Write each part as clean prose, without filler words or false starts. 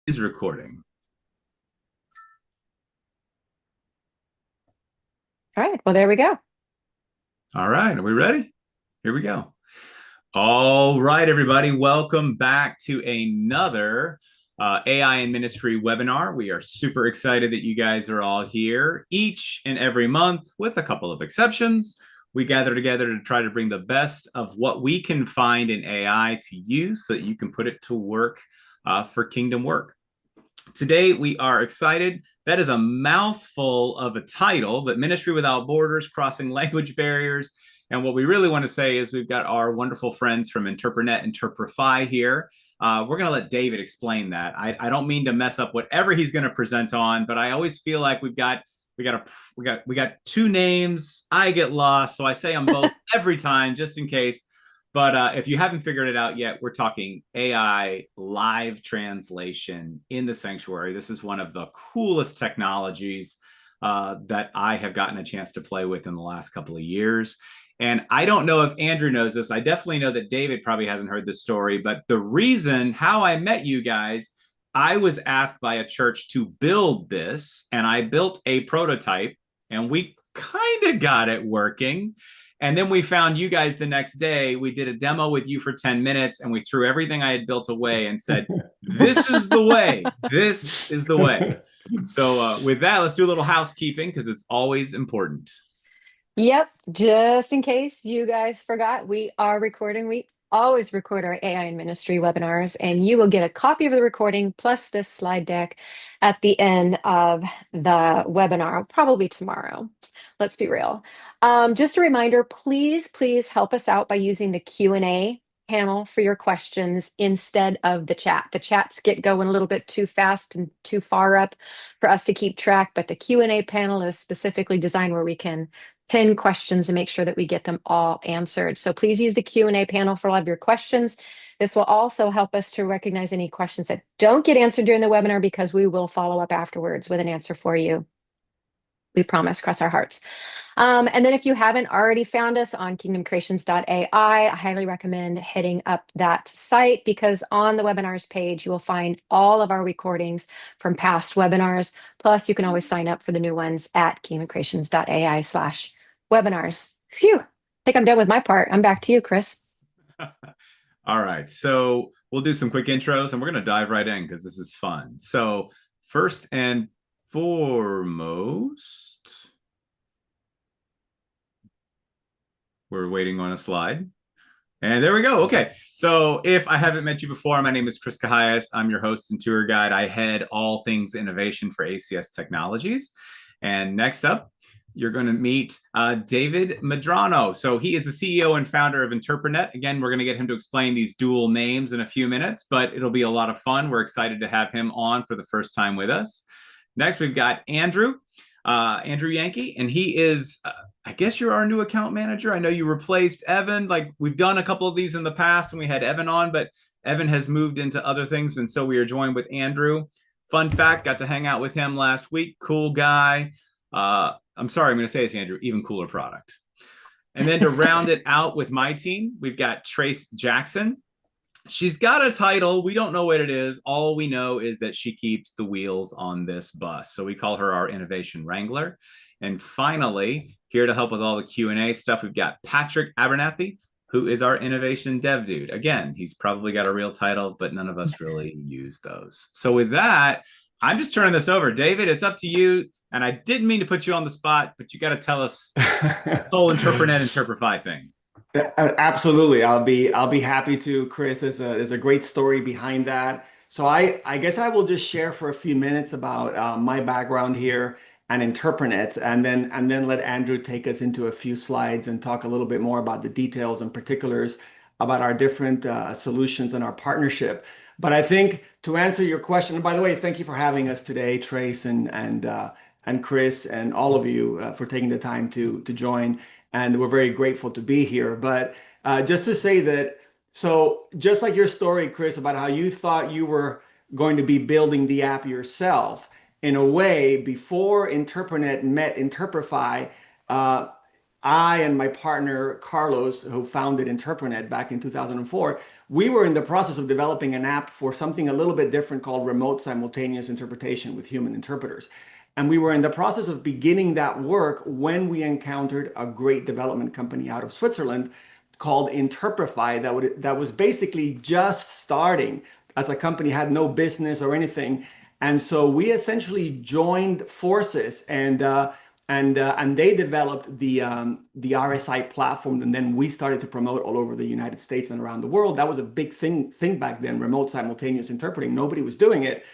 Is recording. All right, well, there we go. All right, are we ready? Here we go. All right, everybody, welcome back to another AI in Ministry webinar. We are super excited that you guys are all here. Each and every month, with a couple of exceptions, we gather together to try to bring the best of what we can find in AI to you so that you can put it to work for kingdom work. Today, we are excited. That is a mouthful of a title, but Ministry Without Borders, Crossing Language Barriers. And what we really want to say is we've got our wonderful friends from Interprenet and Interprefy here. We're going to let David explain that. I don't mean to mess up whatever he's going to present on, but I always feel like we got two names. I get lost, so I say them both every time just in case. But if you haven't figured it out yet, we're talking AI live translation in the sanctuary. This is one of the coolest technologies that I have gotten a chance to play with in the last couple of years. And I don't know if Andrew knows this. I definitely know that David probably hasn't heard this story, but the reason how I met you guys, I was asked by a church to build this, and I built a prototype, and we kind of got it working. And then we found you guys the next day. We did a demo with you for 10 minutes and we threw everything I had built away and said, this is the way. This is the way. So, with that, let's do a little housekeeping because it's always important. Yep, just in case you guys forgot, we are recording. We always record our AI in Ministry webinars, and you will get a copy of the recording plus this slide deck at the end of the webinar, probably tomorrow. Let's be real. Just a reminder, please help us out by using the Q&A panel for your questions instead of the chat. The chats get going a little bit too fast and too far up for us to keep track, but the Q&A panel is specifically designed where we can pin questions and make sure that we get them all answered. So please use the Q&A panel for all of your questions. This will also help us to recognize any questions that don't get answered during the webinar because we will follow up afterwards with an answer for you. We promise, cross our hearts. And then if you haven't already found us on kingdomcreations.ai, I highly recommend heading up that site because on the webinars page, you will find all of our recordings from past webinars. Plus, you can always sign up for the new ones at kingdomcreations.ai/webinars. Phew, I think I'm done with my part. I'm back to you, Chris. All right. So, we'll do some quick intros and we're going to dive right in because this is fun. So, first and foremost, we're waiting on a slide. And there we go. Okay. So if I haven't met you before, my name is Chris Cahias. I'm your host and tour guide. I head all things innovation for ACS Technologies. And next up, you're going to meet David Medrano. So he is the CEO and founder of Interprenet. Again, we're going to get him to explain these dual names in a few minutes, but it'll be a lot of fun. We're excited to have him on for the first time with us. Next, we've got Andrew Yankee, and he is, I guess you're our new account manager. I know you replaced Evan. Like we've done a couple of these in the past when we had Evan on, but Evan has moved into other things, and so we are joined with Andrew. Fun fact, got to hang out with him last week. Cool guy. I'm sorry, I'm going to say this, Andrew, even cooler product. And then to round it out with my team, we've got Trace Jackson. She's got a title. We don't know what it is. All we know is that she keeps the wheels on this bus. So we call her our innovation wrangler. And finally, here to help with all the Q&A stuff, we've got Patrick Abernathy, who is our innovation dev dude. Again, he's probably got a real title, but none of us really use those. So with that, I'm just turning this over. David, it's up to you. And I didn't mean to put you on the spot, but you got to tell us the whole Interprenet Interprefy thing. Absolutely. I'll be happy to, Chris. There's a great story behind that. So I guess I will just share for a few minutes about my background here and Interprenet, and then let Andrew take us into a few slides and talk a little bit more about the details and particulars about our different solutions and our partnership. But I think to answer your question, and by the way, thank you for having us today, Trace and Chris and all of you for taking the time to join. And we're very grateful to be here. But just to say that, so just like your story, Chris, about how you thought you were going to be building the app yourself, in a way, before Interprenet met Interprefy, I and my partner Carlos, who founded Interprenet back in 2004, we were in the process of developing an app for something a little bit different called remote simultaneous interpretation with human interpreters. And we were in the process of beginning that work when we encountered a great development company out of Switzerland called Interprefy that was basically just starting as a company, had no business or anything. And so we essentially joined forces and they developed the RSI platform, and then we started to promote all over the United States and around the world. That was a big thing back then, remote simultaneous interpreting. Nobody was doing it.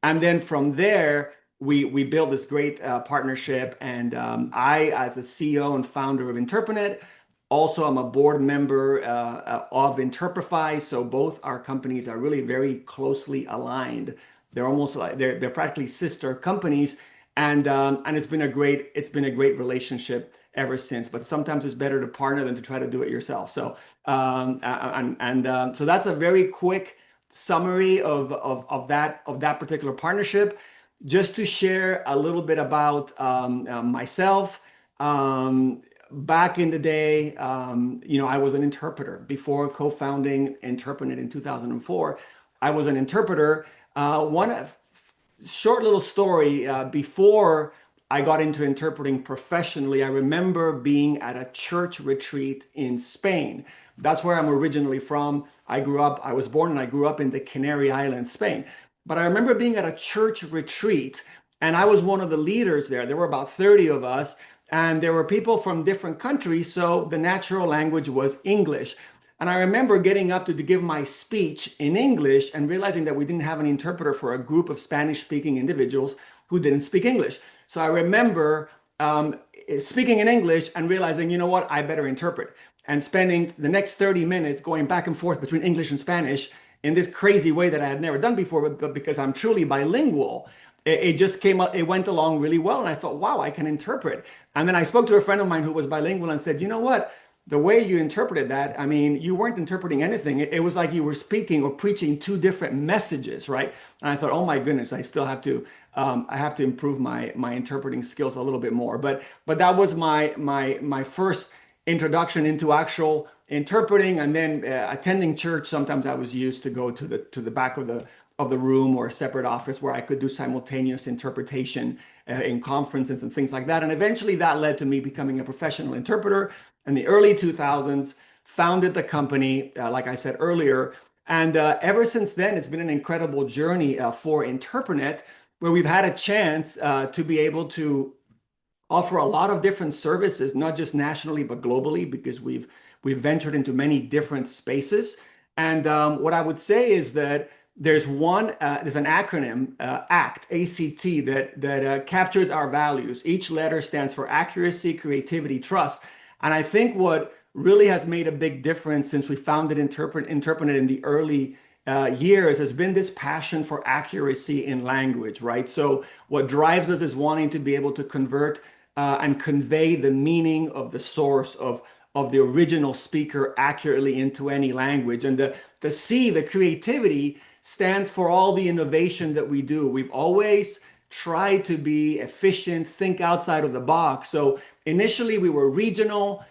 And then from there, we built this great partnership. And I, as a CEO and founder of Interprenet, also I'm a board member of Interprefy. So both our companies are really very closely aligned. They're almost like they're practically sister companies, and it's been a great relationship ever since. But sometimes it's better to partner than to try to do it yourself. So so that's a very quick summary of that particular partnership. Just to share a little bit about myself. Back in the day, I was an interpreter before co-founding Interprenet in 2004. I was an interpreter. One short little story before I got into interpreting professionally. I remember being at a church retreat in Spain. That's where I'm originally from. I was born and I grew up in the Canary Islands, Spain. But I remember being at a church retreat, and I was one of the leaders there. There were about 30 of us, and there were people from different countries, so the natural language was English. And I remember getting up to give my speech in English and realizing that we didn't have an interpreter for a group of Spanish-speaking individuals who didn't speak English. So I remember speaking in English and realizing, you know what, I better interpret. And spending the next 30 minutes going back and forth between English and Spanish in this crazy way that I had never done before, but because I'm truly bilingual, it just came up, it went along really well. And I thought, wow, I can interpret. And then I spoke to a friend of mine who was bilingual and said, you know what? The way you interpreted that, I mean, you weren't interpreting anything. It was like you were speaking or preaching two different messages, right? And I thought, oh my goodness, I still have to, I have to improve my interpreting skills a little bit more. But that was my first introduction into actual interpreting, and then attending church. Sometimes I was used to go to the back of the room or a separate office where I could do simultaneous interpretation in conferences and things like that. And eventually that led to me becoming a professional interpreter in the early 2000s, founded the company, like I said earlier. And ever since then, it's been an incredible journey for Interprenet, where we've had a chance to be able to offer a lot of different services, not just nationally, but globally, because we've ventured into many different spaces. And what I would say is that there's an acronym, ACT, A-C-T, that captures our values. Each letter stands for accuracy, creativity, trust. And I think what really has made a big difference since we founded Interprenet in the early years has been this passion for accuracy in language, right? So what drives us is wanting to be able to convert and convey the meaning of the source of the original speaker accurately into any language. And the C, the creativity, stands for all the innovation that we do. We've always tried to be efficient, think outside of the box. So initially we were regional.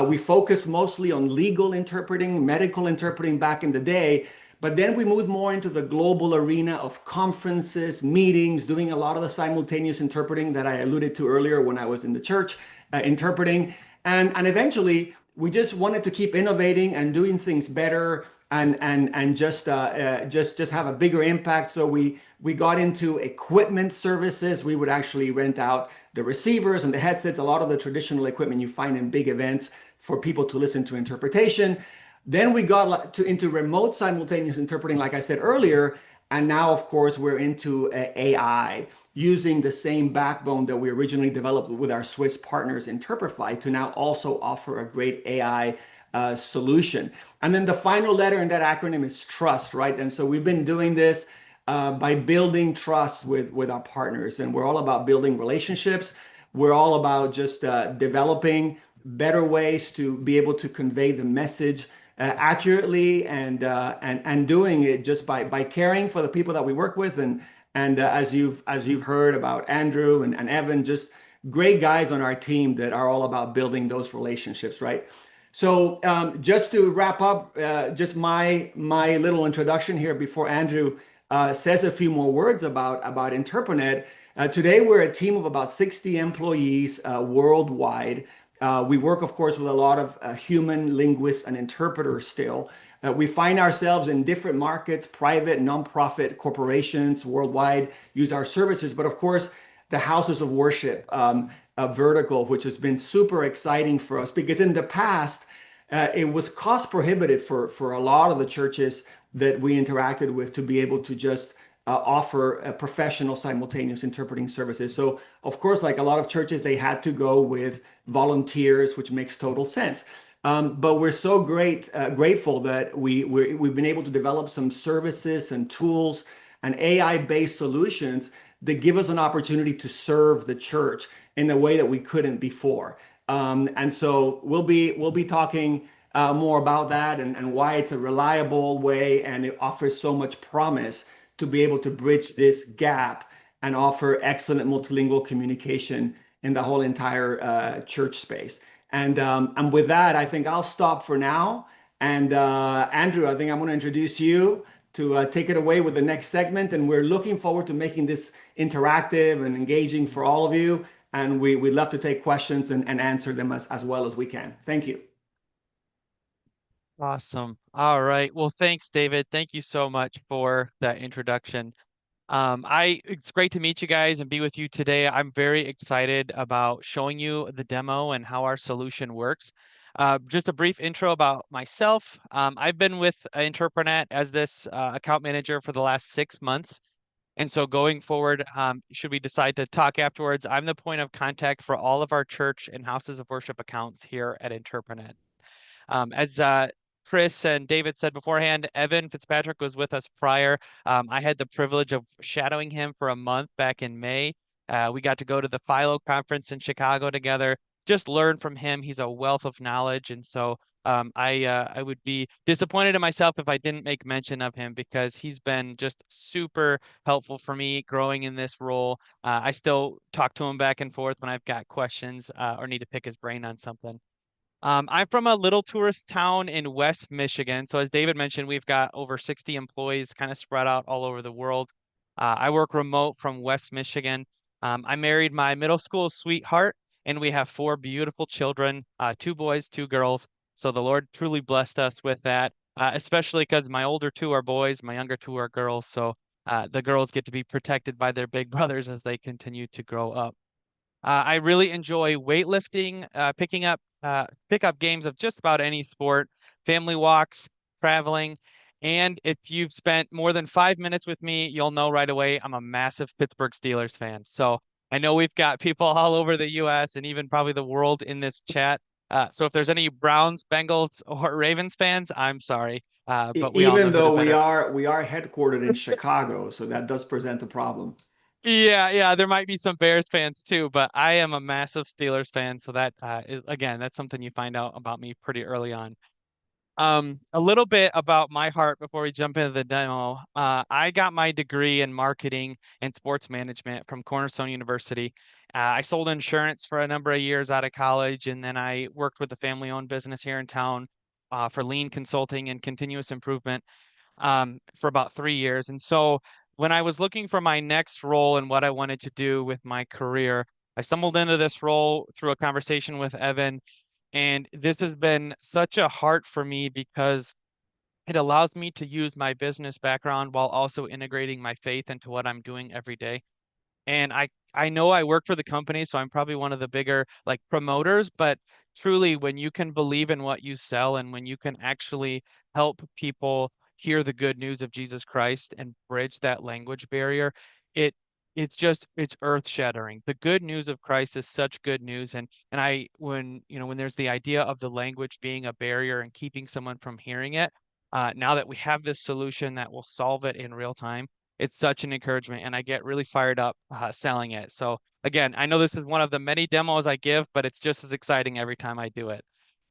We focused mostly on legal interpreting, medical interpreting back in the day. But then we moved more into the global arena of conferences, meetings, doing a lot of the simultaneous interpreting that I alluded to earlier when I was in the church interpreting. And eventually we just wanted to keep innovating and doing things better and just have a bigger impact. So we got into equipment services. We would actually rent out the receivers and the headsets, a lot of the traditional equipment you find in big events for people to listen to interpretation. Then we got into remote simultaneous interpreting, like I said earlier. And now, of course, we're into AI, using the same backbone that we originally developed with our Swiss partners Interprefy to now also offer a great AI solution. And then the final letter in that acronym is trust, right? And so we've been doing this by building trust with our partners. And we're all about building relationships. We're all about just developing better ways to be able to convey the message accurately and doing it just by caring for the people that we work with. And as you've heard about Andrew and Evan, just great guys on our team that are all about building those relationships, right? So just to wrap up, just my little introduction here before Andrew says a few more words about Interprenet. Today we're a team of about 60 employees worldwide. We work, of course, with a lot of human linguists and interpreters still. We find ourselves in different markets, private, nonprofit corporations worldwide use our services, but of course, the houses of worship vertical, which has been super exciting for us because in the past, it was cost prohibitive for a lot of the churches that we interacted with to be able to just offer a professional simultaneous interpreting services. So, of course, like a lot of churches, they had to go with volunteers, which makes total sense. But we're so grateful that we've been able to develop some services and tools and AI-based solutions that give us an opportunity to serve the church in a way that we couldn't before. And so we'll be talking more about that and why it's a reliable way and it offers so much promise to be able to bridge this gap and offer excellent multilingual communication in the whole entire church space. And with that, I think I'll stop for now. And Andrew, I think I'm going to introduce you to take it away with the next segment. And we're looking forward to making this interactive and engaging for all of you. And we'd love to take questions and answer them as well as we can. Thank you. Awesome. All right. Well, thanks, David. Thank you so much for that introduction. It's great to meet you guys and be with you today. I'm very excited about showing you the demo and how our solution works. Just a brief intro about myself. I've been with Interprenet as this account manager for the last 6 months. And so going forward, should we decide to talk afterwards, I'm the point of contact for all of our church and houses of worship accounts here at Interprenet. As Chris and David said beforehand, Evan Fitzpatrick was with us prior. I had the privilege of shadowing him for a month back in May. We got to go to the Philo conference in Chicago together, just learn from him. He's a wealth of knowledge. And so I would be disappointed in myself if I didn't make mention of him because he's been just super helpful for me growing in this role. I still talk to him back and forth when I've got questions or need to pick his brain on something. I'm from a little tourist town in West Michigan. So as David mentioned, we've got over 60 employees kind of spread out all over the world. I work remote from West Michigan. I married my middle school sweetheart, and we have four beautiful children, two boys, two girls. So the Lord truly blessed us with that, especially because my older two are boys, my younger two are girls. So the girls get to be protected by their big brothers as they continue to grow up. I really enjoy weightlifting, pickup games of just about any sport, family walks, traveling. And if you've spent more than 5 minutes with me, you'll know right away I'm a massive Pittsburgh Steelers fan. So I know we've got people all over the US and even probably the world in this chat. So if there's any Browns, Bengals, or Ravens fans, I'm sorry. But we all know Even who the though better. we are headquartered in Chicago, so that does present a problem. Yeah, there might be some Bears fans too, but I am a massive Steelers fan, so that again, that's something you find out about me pretty early on. A little bit about my heart before we jump into the demo. I got my degree in marketing and sports management from Cornerstone University. I sold insurance for a number of years out of college, and then I worked with a family-owned business here in town for lean consulting and continuous improvement for about 3 years. And so when I was looking for my next role and what I wanted to do with my career, I stumbled into this role through a conversation with Evan. And this has been such a heart for me because it allows me to use my business background while also integrating my faith into what I'm doing every day. And I know I work for the company, so I'm probably one of the bigger like promoters, but truly when you can believe in what you sell and when you can actually help people hear the good news of Jesus Christ and bridge that language barrier, it it's earth shattering. The good news of Christ is such good news. And I when when there's the idea of the language being a barrier and keeping someone from hearing it, now that we have this solution that will solve it in real time, it's such an encouragement and I get really fired up selling it. So again, I know this is one of the many demos I give, but it's just as exciting every time I do it.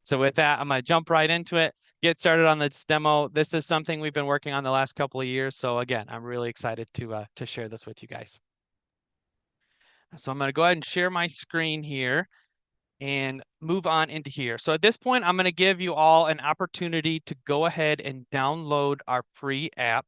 So with that, I'm going to jump right into it, get started on this demo. This is something we've been working on the last couple of years. So again, I'm really excited to share this with you guys. So I'm going to go ahead and share my screen here and move on into here. So at this point, I'm going to give you all an opportunity to go ahead and download our free app.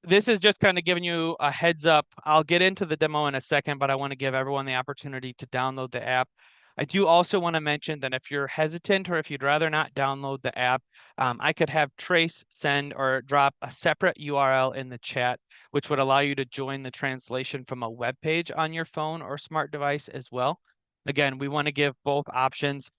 This is just kind of giving you a heads up. I'll get into the demo in a second, but I want to give everyone the opportunity to download the app. I do also want to mention that if you're hesitant or if you'd rather not download the app, I could have Trace send or drop a separate URL in the chat, which would allow you to join the translation from a web page on your phone or smart device as well. Again, we want to give both options.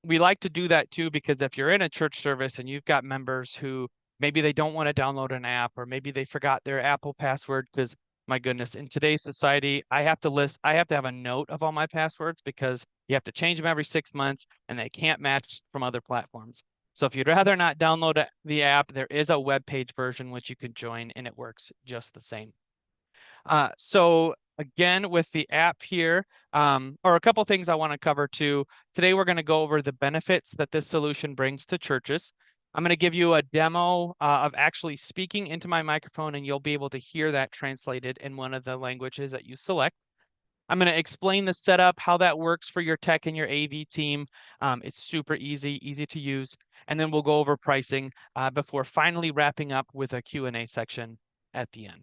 We like to do that too, because if you're in a church service and you've got members who maybe they don't want to download an app, or maybe they forgot their Apple password, because my goodness, in today's society, I have to have a note of all my passwords because you have to change them every 6 months and they can't match from other platforms. So if you'd rather not download the app, there is a web page version which you can join and it works just the same. So again, with the app here, or a couple things I want to cover too. Today, we're going to go over the benefits that this solution brings to churches. I'm going to give you a demo of actually speaking into my microphone, and you'll be able to hear that translated in one of the languages that you select. I'm going to explain the setup, how that works for your tech and your AV team. It's super easy to use. And then we'll go over pricing before finally wrapping up with a Q&A section at the end.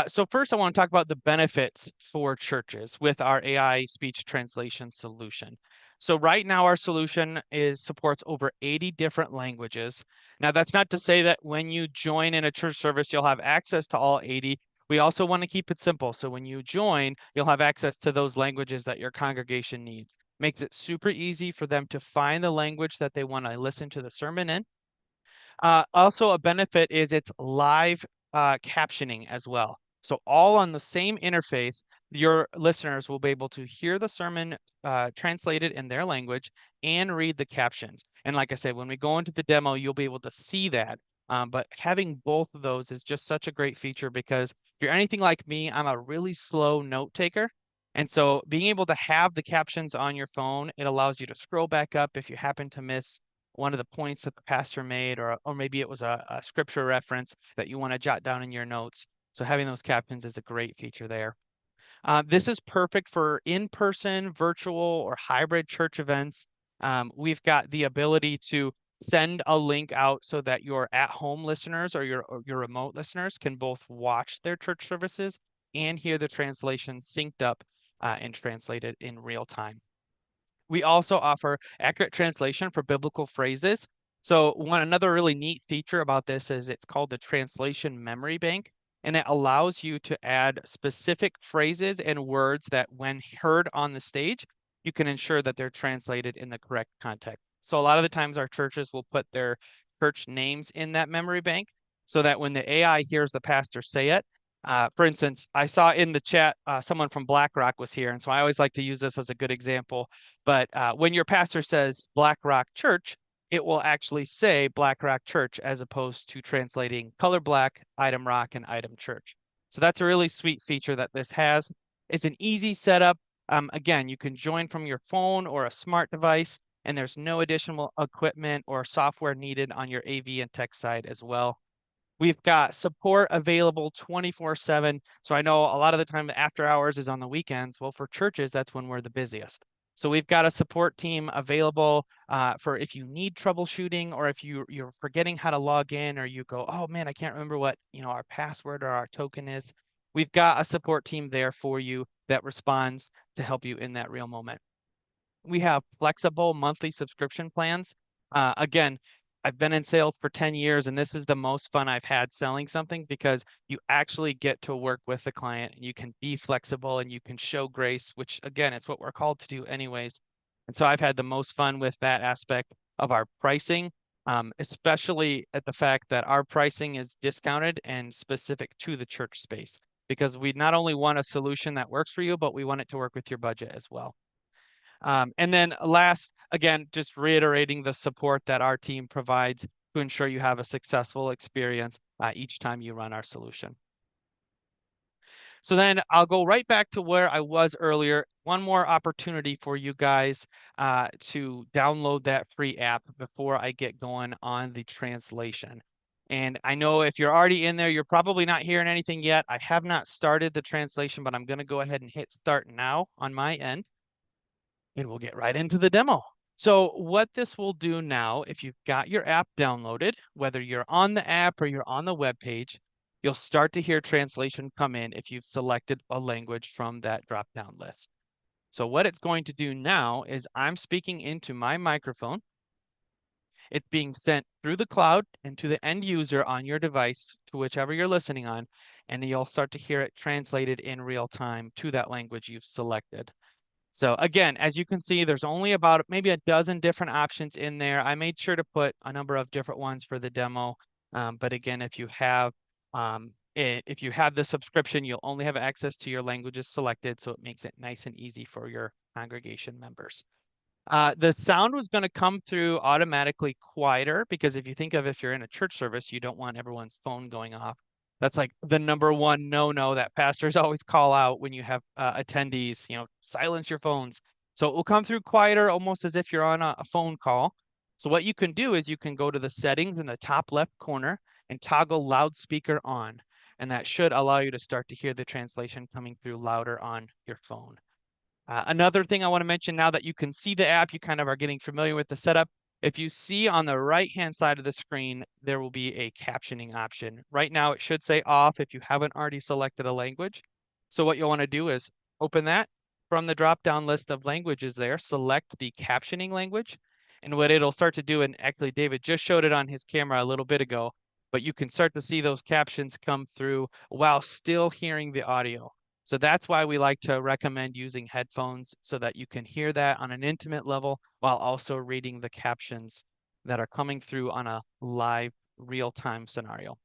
So first, I want to talk about the benefits for churches with our AI speech translation solution. So right now, our solution supports over 80 different languages. Now, that's not to say that when you join in a church service, you'll have access to all 80. We also want to keep it simple. So when you join, you'll have access to those languages that your congregation needs. Makes it super easy for them to find the language that they want to listen to the sermon in. Also, a benefit is it's live captioning as well. So all on the same interface, your listeners will be able to hear the sermon translated in their language and read the captions. And like I said, when we go into the demo, you'll be able to see that. But having both of those is just such a great feature, because if you're anything like me, I'm a really slow note taker. And so being able to have the captions on your phone, it allows you to scroll back up if you happen to miss one of the points that the pastor made, or maybe it was a scripture reference that you want to jot down in your notes. So having those captions is a great feature there. This is perfect for in-person, virtual, or hybrid church events. We've got the ability to send a link out so that your at-home listeners or your remote listeners can both watch their church services and hear the translation synced up and translated in real time. We also offer accurate translation for biblical phrases. So another really neat feature about this is it's called the Translation Memory Bank, and it allows you to add specific phrases and words that when heard on the stage, you can ensure that they're translated in the correct context. So a lot of the times our churches will put their church names in that memory bank so that when the AI hears the pastor say it, for instance, I saw in the chat someone from BlackRock was here, and so I always like to use this as a good example. But when your pastor says Black Rock Church, it will actually say Black Rock Church as opposed to translating color black, item rock, and item church. So that's a really sweet feature that this has. It's an easy setup. Again, you can join from your phone or a smart device, and there's no additional equipment or software needed on your AV and tech side as well. We've got support available 24/7. So I know a lot of the time after hours is on the weekends. Well, for churches, that's when we're the busiest. So we've got a support team available for if you need troubleshooting, or if you're forgetting how to log in, or you go, oh man, I can't remember what our password or our token is. We've got a support team there for you that responds to help you in that real moment. We have flexible monthly subscription plans. Again, I've been in sales for 10 years, and this is the most fun I've had selling something, because you actually get to work with the client and you can be flexible and you can show grace, which again, it's what we're called to do anyways. And so I've had the most fun with that aspect of our pricing, especially at the fact that our pricing is discounted and specific to the church space, because we not only want a solution that works for you, but we want it to work with your budget as well. And then last, again, just reiterating the support that our team provides to ensure you have a successful experience each time you run our solution. So then I'll go right back to where I was earlier. One more opportunity for you guys to download that free app before I get going on the translation. And I know if you're already in there, you're probably not hearing anything yet. I have not started the translation, but I'm going to go ahead and hit start now on my end, and we'll get right into the demo. So what this will do now, if you've got your app downloaded, whether you're on the app or you're on the web page, you'll start to hear translation come in if you've selected a language from that drop-down list. So what it's going to do now is I'm speaking into my microphone. It's being sent through the cloud and to the end user on your device, to whichever you're listening on, and you'll start to hear it translated in real time to that language you've selected. So again, as you can see, there's only about maybe a dozen different options in there. I made sure to put a number of different ones for the demo. But again, if you have the subscription, you'll only have access to your languages selected, so it makes it nice and easy for your congregation members. The sound was going to come through automatically quieter because if you're in a church service, you don't want everyone's phone going off. That's like the number one no-no that pastors always call out when you have attendees, silence your phones. So it will come through quieter, almost as if you're on a phone call. So what you can do is you can go to the settings in the top left corner and toggle loudspeaker on. And that should allow you to start to hear the translation coming through louder on your phone. Another thing I want to mention now that you can see the app, you kind of are getting familiar with the setup. If you see on the right-hand side of the screen, there will be a captioning option. Right now, it should say off if you haven't already selected a language. So what you'll want to do is open that from the drop-down list of languages there, select the captioning language. And what it'll start to do, and actually David just showed it on his camera a little bit ago, but you can start to see those captions come through while still hearing the audio. So that's why we like to recommend using headphones so that you can hear that on an intimate level while also reading the captions that are coming through on a live real-time scenario.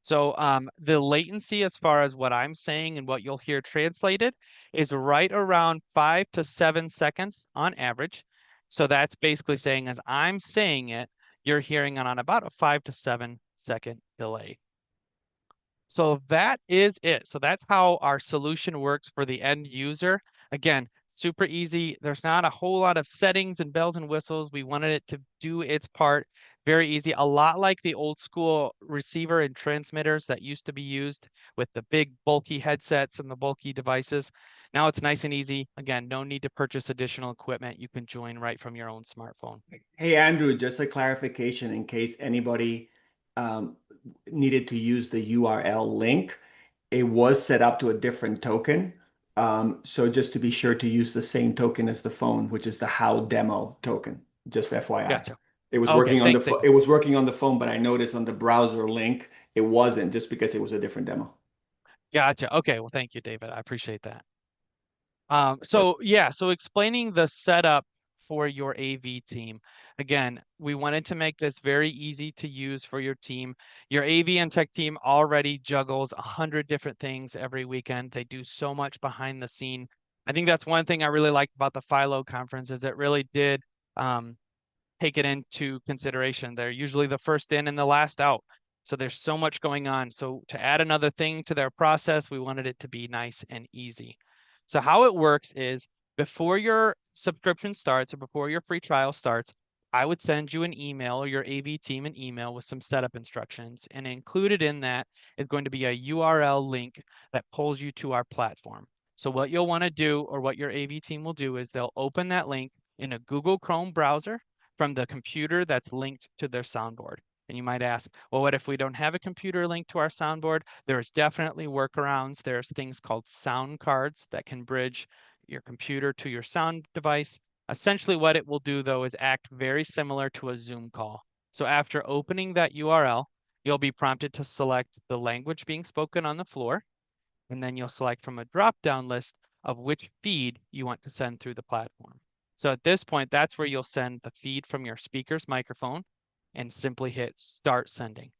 So the latency as far as what I'm saying and what you'll hear translated is right around 5 to 7 seconds on average. So that's basically saying as I'm saying it, you're hearing it on about a 5 to 7 second delay. So that is it. So that's how our solution works for the end user. Again, super easy. There's not a whole lot of settings and bells and whistles. We wanted it to do its part. Very easy. A lot like the old school receiver and transmitters that used to be used with the big bulky headsets and the bulky devices. Now it's nice and easy. Again, no need to purchase additional equipment. You can join right from your own smartphone. Hey, Andrew, just a clarification in case anybody um, needed to use the URL link. It was set up to a different token. So just to be sure to use the same token as the phone, which is the How Demo token, just FYI. Gotcha. It was Okay, working on thanks, David. it was working on the phone, but I noticed on the browser link it wasn't just because it was a different demo. Gotcha. Okay, well, thank you, David. I appreciate that. But So explaining the setup for your AV team. Again, we wanted to make this very easy to use for your team. Your AV and tech team already juggles 100 different things every weekend. They do so much behind the scene. I think that's one thing I really liked about the Philo conference is it really did um, take it into consideration. They're usually the first in and the last out. So there's so much going on. So to add another thing to their process, we wanted it to be nice and easy. So how it works is before your subscription starts or before your free trial starts, I would send you an email or your AV team an email with some setup instructions. And included in that is going to be a URL link that pulls you to our platform. So what you'll want to do or what your AV team will do is they'll open that link in a Google Chrome browser from the computer that's linked to their soundboard. And you might ask, well, what if we don't have a computer linked to our soundboard? There's definitely workarounds. There's things called sound cards that can bridge your computer to your sound device. Essentially, what it will do, though, is act very similar to a Zoom call. So after opening that URL, you'll be prompted to select the language being spoken on the floor, and then you'll select from a drop-down list of which feed you want to send through the platform. So at this point, that's where you'll send the feed from your speaker's microphone and simply hit start sending.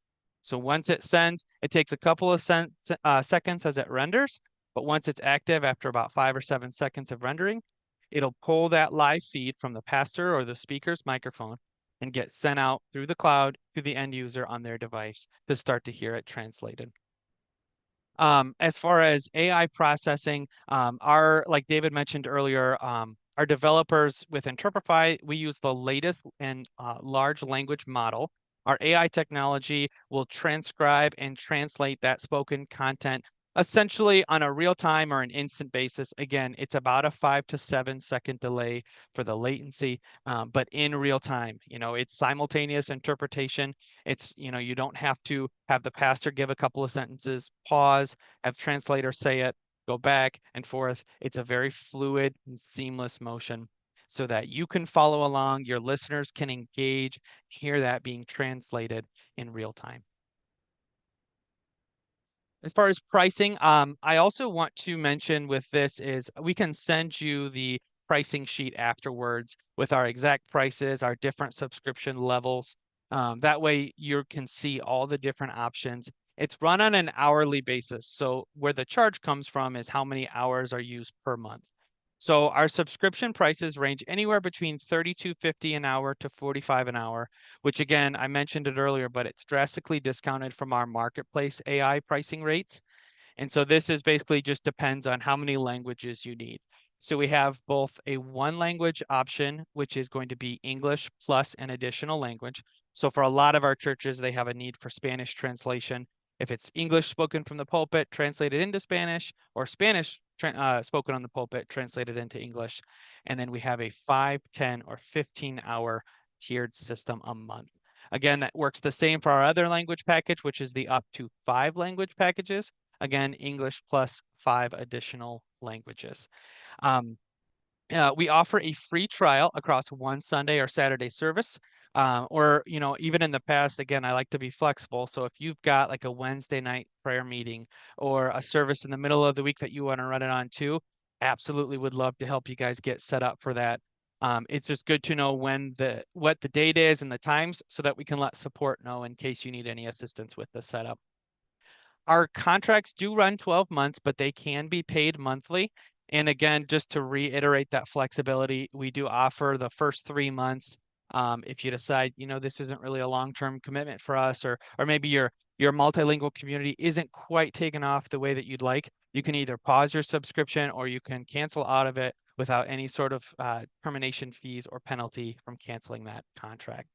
So once it sends, it takes a couple of seconds as it renders, but once it's active after about 5 or 7 seconds of rendering, it'll pull that live feed from the pastor or the speaker's microphone and get sent out through the cloud to the end user on their device to start to hear it translated. As far as AI processing, like David mentioned earlier, our developers with Interprenet, we use the latest and large language model Our AI technology will transcribe and translate that spoken content essentially on a real time or an instant basis. Again, it's about a 5 to 7 second delay for the latency, but in real time. It's simultaneous interpretation. It's, you don't have to have the pastor give a couple of sentences, pause, have translator say it, go back and forth. It's a very fluid and seamless motion so that you can follow along, your listeners can engage, hear that being translated in real time. As far as pricing, I also want to mention with this is we can send you the pricing sheet afterwards with our exact prices, our different subscription levels. That way you can see all the different options. It's run on an hourly basis. So where the charge comes from is how many hours are used per month. So our subscription prices range anywhere between $32.50 an hour to $45 an hour, which again, I mentioned it earlier, but it's drastically discounted from our marketplace AI pricing rates. And so this is basically just depends on how many languages you need. So we have both a one language option, which is going to be English plus an additional language. So for a lot of our churches, they have a need for Spanish translation. If it's English spoken from the pulpit, translated into Spanish, or Spanish spoken on the pulpit, translated into English. And then we have a 5, 10, or 15-hour tiered system a month. Again, that works the same for our other language package, which is the up to 5 language packages. Again, English plus 5 additional languages. We offer a free trial across one Sunday or Saturday service. Or, even in the past, again, I like to be flexible. So if you've got like a Wednesday night prayer meeting or a service in the middle of the week that you want to run it on too, absolutely would love to help you guys get set up for that. It's just good to know what the date is and the times so that we can let support know in case you need any assistance with the setup. Our contracts do run 12 months, but they can be paid monthly. And again, just to reiterate that flexibility, we do offer the first 3 months. If you decide, this isn't really a long-term commitment for us, or maybe your multilingual community isn't quite taken off the way that you'd like, you can either pause your subscription or you can cancel out of it without any sort of termination fees or penalty from canceling that contract.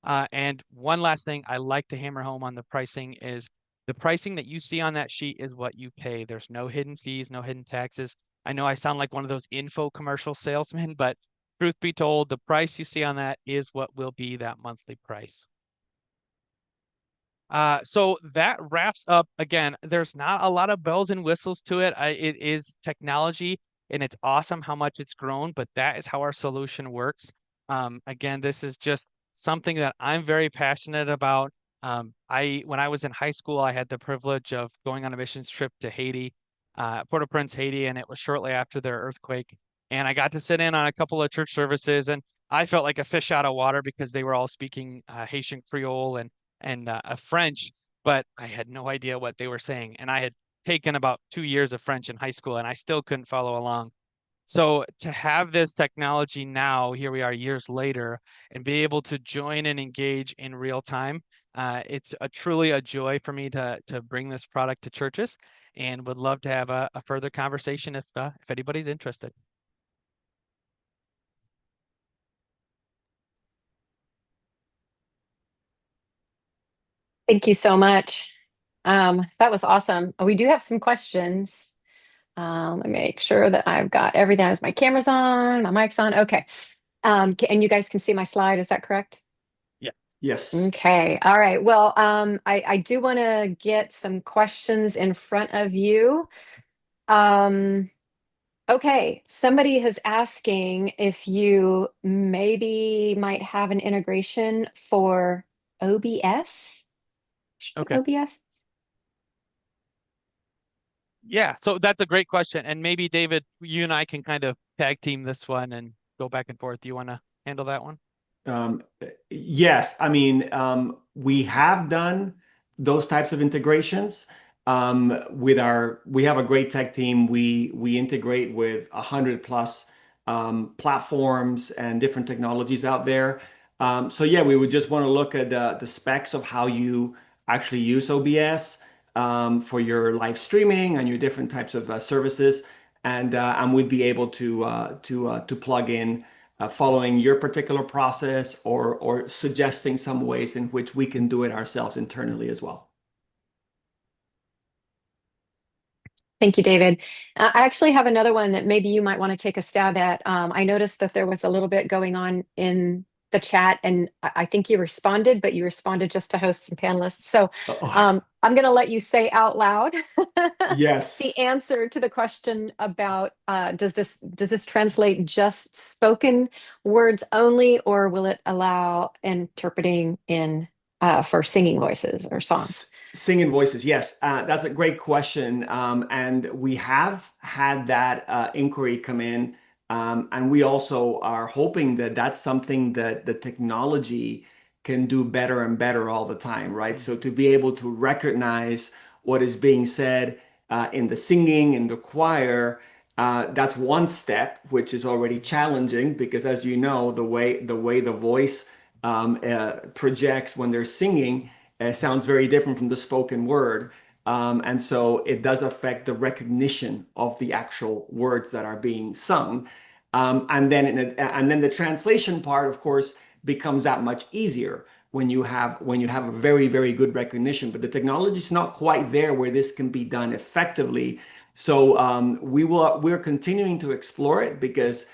And one last thing I like to hammer home on the pricing is the pricing that you see on that sheet is what you pay. There's no hidden fees, no hidden taxes. I know I sound like one of those info commercial salesmen, but truth be told, the price you see on that is what will be that monthly price. So that wraps up. Again, there's not a lot of bells and whistles to it. It is technology and it's awesome how much it's grown, but that is how our solution works. Again, this is just something that I'm very passionate about. When I was in high school, I had the privilege of going on a missions trip to Haiti, Port-au-Prince, Haiti, and it was shortly after their earthquake. And I got to sit in on a couple of church services, and I felt like a fish out of water because they were all speaking Haitian Creole and French, but I had no idea what they were saying. And I had taken about 2 years of French in high school, and I still couldn't follow along. So to have this technology now, here we are years later, and be able to join and engage in real time, it's truly a joy for me to bring this product to churches, and would love to have a further conversation if anybody's interested. Thank you so much. That was awesome. We do have some questions. Let me make sure that I've got everything. As my camera's on, my mic's on. Okay. And you guys can see my slide. Is that correct? Yeah. Yes. Okay. All right. Well, I do want to get some questions in front of you. Okay. Somebody is asking if you maybe might have an integration for OBS. Okay. OBS? Yeah, so that's a great question. And maybe David, you and I can kind of tag team this one and go back and forth. Do you want to handle that one? Um, yes, I mean, we have done those types of integrations we have a great tech team. We integrate with 100+ platforms and different technologies out there. So yeah, we would just want to look at the specs of how you actually use OBS for your live streaming and your different types of services, and we'd be able to plug in following your particular process, or suggesting some ways in which we can do it ourselves internally as well. Thank you, David. I actually have another one that maybe you might want to take a stab at. I noticed that there was a little bit going on in the chat, and I think you responded, but you responded just to hosts and panelists. So Oh, I'm going to let you say out loud the yes. answer to the question about does this translate just spoken words only, or will it allow interpreting in for singing voices or song? Singing voices, yes, that's a great question. And we have had that inquiry come in. And we also are hoping that that's something that the technology can do better and better all the time, right? So to be able to recognize what is being said in the singing, in the choir, that's one step, which is already challenging because, as you know, the way the voice projects when they're singing sounds very different from the spoken word. And so it does affect the recognition of the actual words that are being sung. And then the translation part, of course, becomes that much easier when you have a very, very good recognition. But the technology is not quite there where this can be done effectively. So we're continuing to explore it, because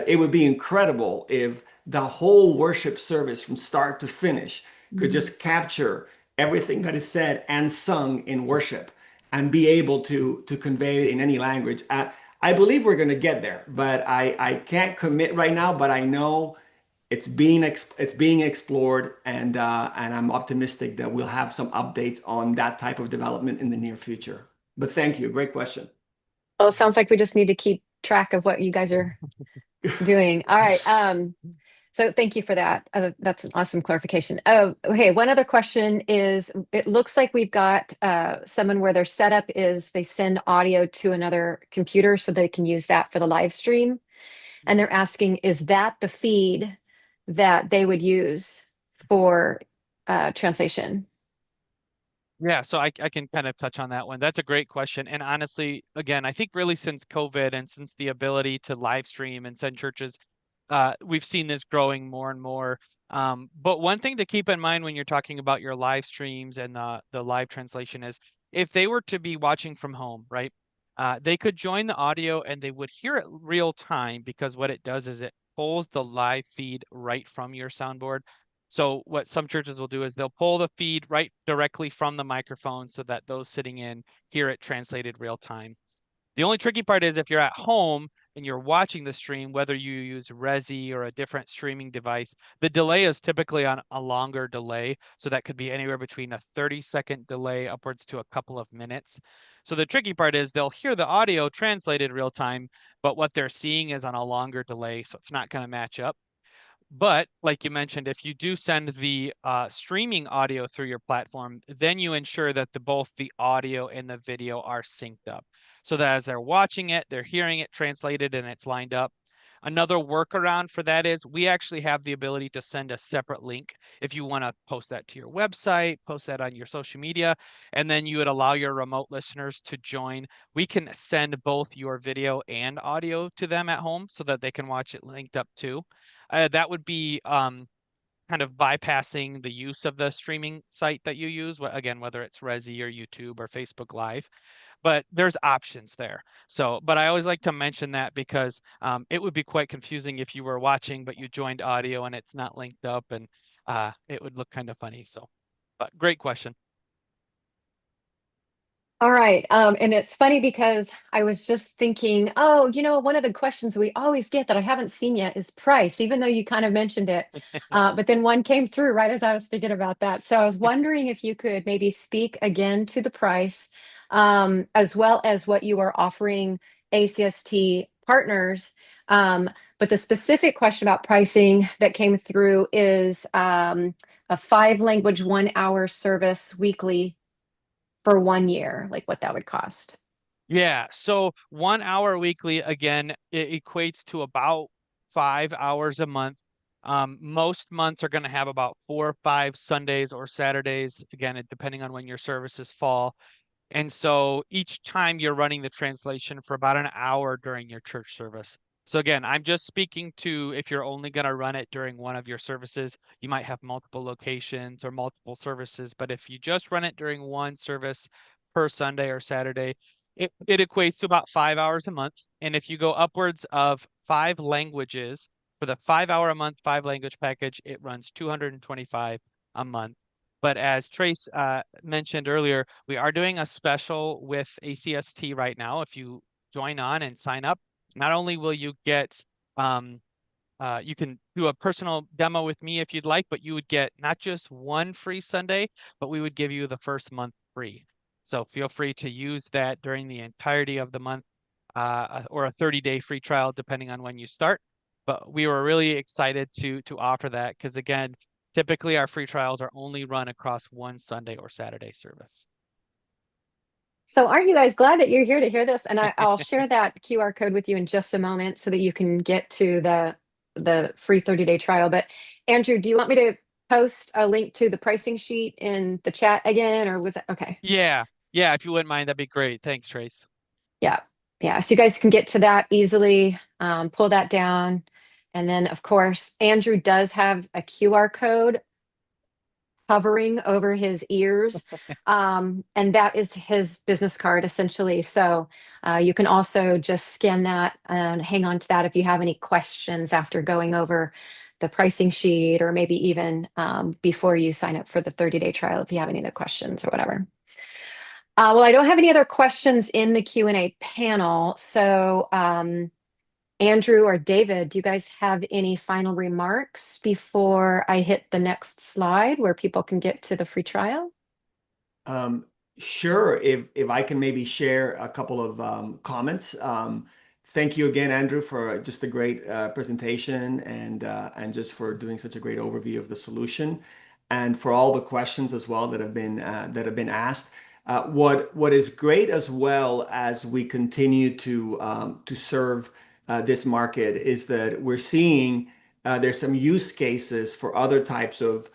it would be incredible if the whole worship service from start to finish could just capture everything that is said and sung in worship and be able to convey it in any language. I believe we're going to get there, but I can't commit right now. But I know it's being explored, and I'm optimistic that we'll have some updates on that type of development in the near future. But thank you, great question. Well, it sounds like we just need to keep track of what you guys are doing. All right. So thank you for that. That's an awesome clarification. Oh, okay. One other question is, it looks like we've got someone where their setup is they send audio to another computer so they can use that for the live stream. And they're asking, is that the feed that they would use for translation? Yeah, so I can kind of touch on that one. That's a great question. And honestly, again, I think really since COVID and since the ability to live stream and send churches, we've seen this growing more and more. But one thing to keep in mind when you're talking about your live streams and the live translation is if they were to be watching from home, right? They could join the audio and they would hear it real time, because what it does is it pulls the live feed right from your soundboard. So what some churches will do is they'll pull the feed right directly from the microphone so that those sitting in hear it translated real time. The only tricky part is if you're at home and you're watching the stream, whether you use Resi or a different streaming device, the delay is typically on a longer delay. So that could be anywhere between a 30-second delay upwards to a couple of minutes. So the tricky part is they'll hear the audio translated real time, but what they're seeing is on a longer delay. So it's not going to match up. But like you mentioned, if you do send the streaming audio through your platform, then you ensure that both the audio and the video are synced up, so that as they're watching it, they're hearing it translated and it's lined up. Another workaround for that is we actually have the ability to send a separate link if you want to post that to your website, post that on your social media, and then you would allow your remote listeners to join. We can send both your video and audio to them at home so that they can watch it linked up too. That would be kind of bypassing the use of the streaming site that you use, again, whether it's Resi or YouTube or Facebook Live, but there's options there. So, but I always like to mention that because it would be quite confusing if you were watching, but you joined audio and it's not linked up, and it would look kind of funny. So, but great question. All right. And it's funny because I was just thinking, oh, one of the questions we always get that I haven't seen yet is price, even though you kind of mentioned it. But then one came through right as I was thinking about that. So I was wondering if you could maybe speak again to the price, as well as what you are offering ACST partners. But the specific question about pricing that came through is a 5-language 1-hour service weekly for 1 year, like what that would cost. Yeah, so 1 hour weekly, again, it equates to about 5 hours a month. Most months are going to have about 4 or 5 Sundays or Saturdays, again, depending on when your services fall. And so each time you're running the translation for about an hour during your church service. So again, I'm just speaking to if you're only going to run it during one of your services, you might have multiple locations or multiple services. But if you just run it during one service per Sunday or Saturday, it equates to about 5 hours a month. And if you go upwards of 5 languages for the 5 hour a month, 5 language package, it runs 225 a month. But as Trace mentioned earlier, we are doing a special with ACST right now. If you join on and sign up, not only will you get, you can do a personal demo with me if you'd like, but you would get not just one free Sunday, but we would give you the first month free. So feel free to use that during the entirety of the month, or a 30-day free trial, depending on when you start. But we were really excited to offer that because again, typically our free trials are only run across one Sunday or Saturday service. So aren't you guys glad that you're here to hear this? And I'll share that QR code with you in just a moment so that you can get to the free 30-day trial. But Andrew, do you want me to post a link to the pricing sheet in the chat again, or was it okay? Yeah, yeah, if you wouldn't mind, that'd be great. Thanks, Trace. Yeah. Yeah. So you guys can get to that easily, pull that down. And then, of course, Andrew does have a QR code hovering over his ears. And that is his business card, essentially. So you can also just scan that and hang on to that if you have any questions after going over the pricing sheet, or maybe even before you sign up for the 30-day trial, if you have any other questions or whatever. Well, I don't have any other questions in the Q&A panel. So Andrew or David, do you guys have any final remarks before I hit the next slide where people can get to the free trial? Sure. If I can maybe share a couple of comments. Thank you again, Andrew, for just a great presentation and just for doing such a great overview of the solution, and for all the questions as well that have been asked. What is great as well as we continue to serve this market is that we're seeing there's some use cases for other types of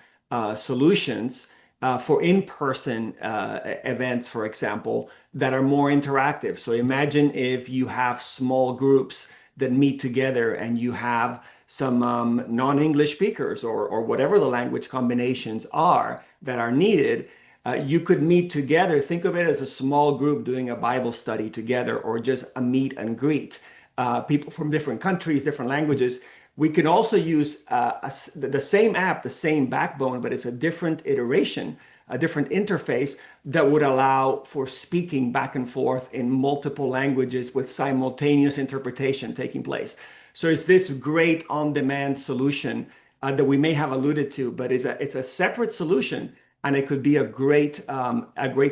solutions for in-person events, for example, that are more interactive. So imagine if you have small groups that meet together and you have some non-English speakers or whatever the language combinations are that are needed. You could meet together. Think of it as a small group doing a Bible study together, or just a meet and greet. People from different countries, different languages. We can also use the same app, the same backbone, but it's a different iteration, a different interface that would allow for speaking back and forth in multiple languages with simultaneous interpretation taking place. So it's this great on-demand solution that we may have alluded to, but it's a separate solution, and it could be a great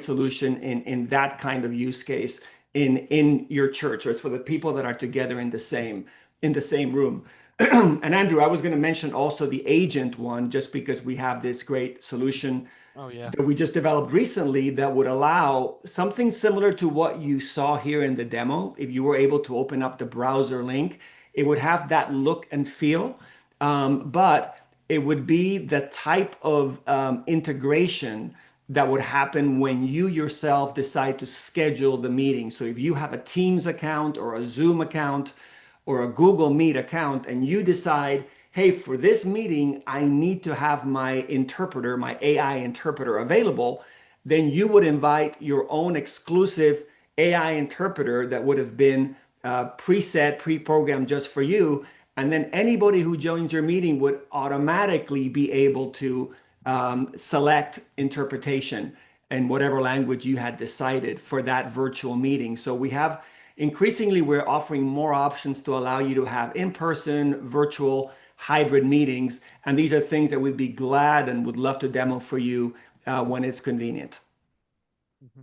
solution in that kind of use case in your church, or it's for the people that are together in the same room. And Andrew, I was going to mention also the agent one, just because we have this great solution Oh yeah. that we just developed recently that would allow something similar to what you saw here in the demo. If you were able to open up the browser link, it would have that look and feel, but it would be the type of integration that would happen when you yourself decide to schedule the meeting. So if you have a Teams account or a Zoom account or a Google Meet account, and you decide, hey, for this meeting, I need to have my interpreter, my AI interpreter available, then you would invite your own exclusive AI interpreter that would have been preset, pre-programmed just for you. And then anybody who joins your meeting would automatically be able to select interpretation in whatever language you had decided for that virtual meeting. So increasingly, we're offering more options to allow you to have in-person, virtual, hybrid meetings. And these are things that we'd be glad and would love to demo for you when it's convenient. Mm-hmm.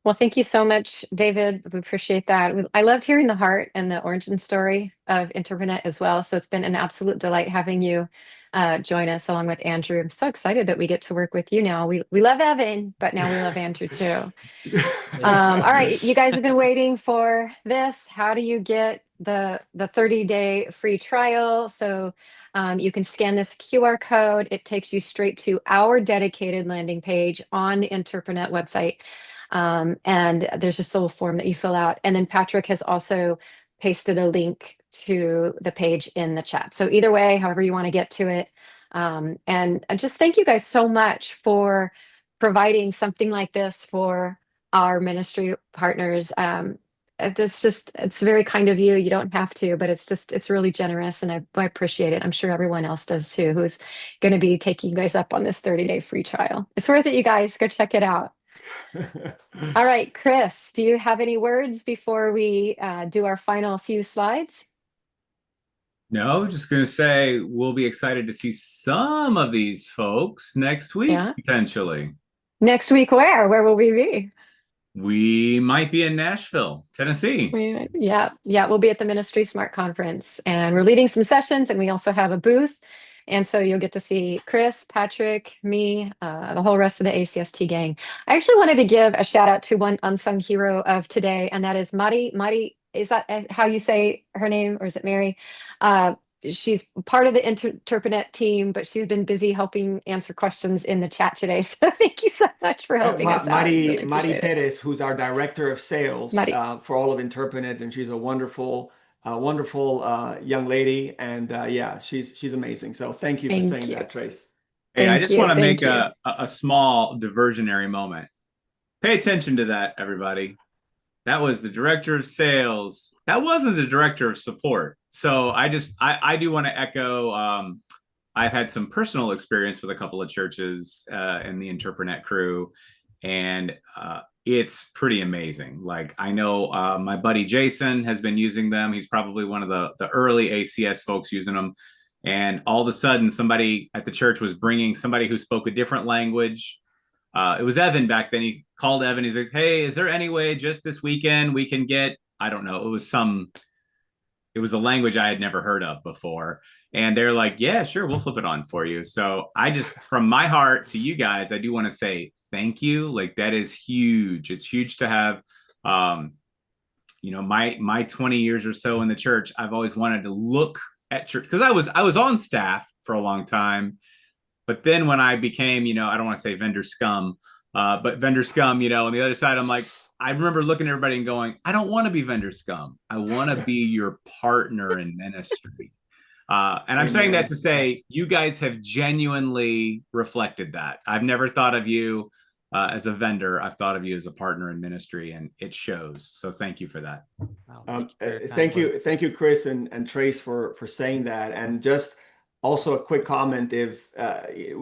Well, thank you so much, David. We appreciate that. I loved hearing the heart and the origin story of Interprenet as well. So it's been an absolute delight having you join us along with Andrew. I'm so excited that we get to work with you now. We love Evan, but now we love Andrew too. All right, you guys have been waiting for this. How do you get the 30-day free trial? So you can scan this QR code. It takes you straight to our dedicated landing page on the Interprenet website. And there's just a little form that you fill out. And then Patrick has also pasted a link to the page in the chat. So either way, however you want to get to it. And just thank you guys so much for providing something like this for our ministry partners. It's very kind of you. You don't have to, but it's really generous, and I appreciate it. I'm sure everyone else does too, who's going to be taking you guys up on this 30-day free trial. It's worth it, you guys. Go check it out. All right, Chris, do you have any words before we do our final few slides? No, just going to say we'll be excited to see some of these folks next week, potentially. Next week, where? Where will we be? We might be in Nashville, Tennessee. Yeah, we'll be at the Ministry Smart Conference, and we're leading some sessions, and we also have a booth. And so you'll get to see Chris, Patrick, me, the whole rest of the ACST gang. I actually wanted to give a shout out to one unsung hero of today, and that is Mari. Mari, is that how you say her name, or is it Mary? She's part of the Interprenet team, but she's been busy helping answer questions in the chat today. So thank you so much for helping us out. Mari Perez, who's our director of sales for all of Interprenet, and she's a wonderful young lady, and yeah, she's amazing. So thank you for saying that, Trace. Hey, I just want to make a small diversionary moment. Pay attention to that, everybody. That was the director of sales. That wasn't the director of support. So I do want to echo. I've had some personal experience with a couple of churches in the Interprenet crew, and it's pretty amazing. Like, I know my buddy Jason has been using them. He's probably one of the early ACS folks using them. And all of a sudden, somebody at the church was bringing somebody who spoke a different language. It was Evan back then. He called Evan. He's like, hey, is there any way just this weekend we can get, I don't know, it was a language I had never heard of before. And they're like, yeah, sure, we'll flip it on for you. So I just, from my heart to you guys, I do want to say thank you. Like, that is huge. It's huge to have, my 20 years or so in the church. I've always wanted to look at church because I was on staff for a long time. But then when I became, I don't want to say vendor scum, but vendor scum, on the other side, I'm like, I remember looking at everybody and going, I don't want to be vendor scum. I want to be your partner in ministry. And I'm saying that to say you guys have genuinely reflected that. I've never thought of you as a vendor. I've thought of you as a partner in ministry, and it shows. So thank you for that. Thank you, Chris and Trace for saying that. And just also a quick comment: if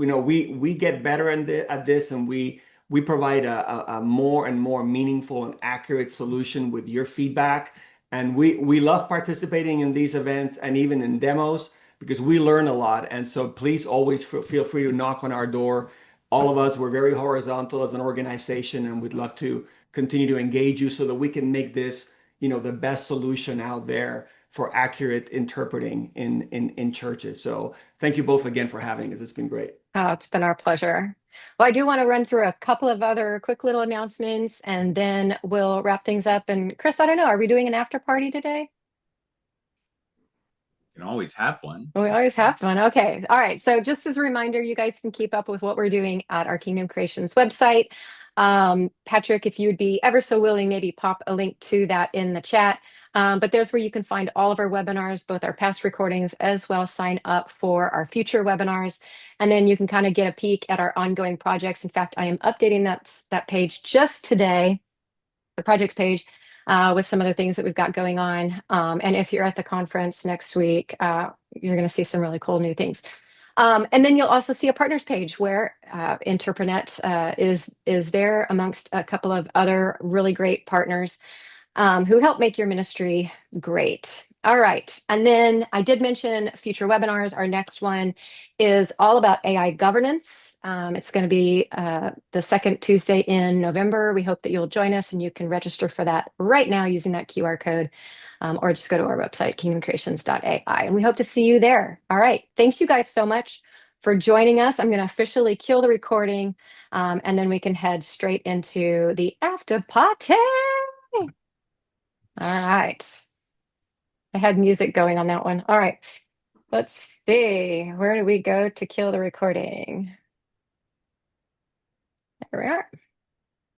we get better at this, and we provide a more and more meaningful and accurate solution with your feedback. And we love participating in these events and even in demos because we learn a lot. And so please always feel free to knock on our door. All of us, we're very horizontal as an organization, and we'd love to continue to engage you so that we can make this, the best solution out there for accurate interpreting in churches. So thank you both again for having us. It's been great. Oh, it's been our pleasure. Well, I do want to run through a couple of other quick little announcements, and then we'll wrap things up. And Chris, I don't know, are we doing an after party today? You can always have one. We always have one. Okay. All right. So just as a reminder, you guys can keep up with what we're doing at our Kingdom Creations website. Patrick, if you would be ever so willing, maybe pop a link to that in the chat. But there's where you can find all of our webinars, both our past recordings, as well as sign up for our future webinars. And then you can kind of get a peek at our ongoing projects. In fact, I am updating that page just today, the projects page, with some other things that we've got going on. And if you're at the conference next week, you're going to see some really cool new things. And then you'll also see a partners page where Interprenet is there amongst a couple of other really great partners who help make your ministry great. All right. And then I did mention future webinars. Our next one is all about AI governance. It's going to be the second Tuesday in November. We hope that you'll join us, and you can register for that right now using that QR code, or just go to our website, kingdomcreations.ai. And we hope to see you there. All right. Thanks you guys so much for joining us. I'm going to officially kill the recording, and then we can head straight into the after party. All right. I had music going on that one. All right. Let's see. Where do we go to kill the recording? There we are.